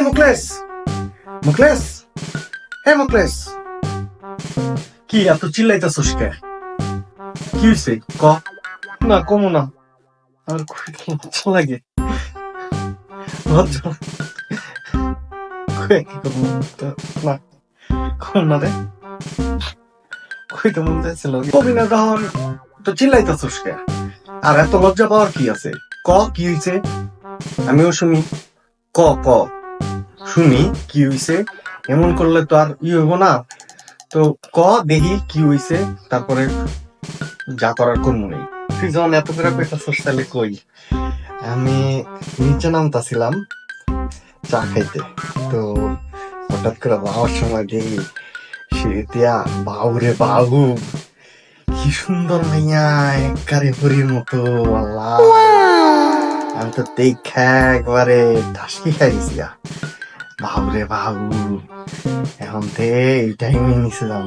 মুকলেশ, মুকলেশ, হে মুকলেশ, কি এত চিল্লাইতেছস কে? কি হইছে ক? না কমু না, আমার খুব লজ্জা লাগে। লজ্জা কই কি করবো তো, না কম না রে, কইতে মন চাইছিল কবি না যখন, তো চিল্লাইতেছস কে? আর এত লজ্জা পাওয়ার কি আছে? ক কি হইছে, আমিও শুনি। ক ক শুনি কি হইছে, এমন করলে তো আর হইব না। তো ক দেখি কি হইছে, তারপরে যা করার করবো নেই। তুই যখন এত করে কইতাছস তাহলে কই, আমি নিচে নামতাছিলাম চা খাইতে, তো হঠাৎ করে যাওয়ার সময় দেখি সে দিয়া বাউরে বাহু, কি সুন্দর মাইয়া, একবারে হরির মতো। আল্লাহ, আমি তো দেখা একবারে ঠাসকি খাই গেছি। বাহুরে বাহু, এখন তে এই টাইমে নিছিলাম।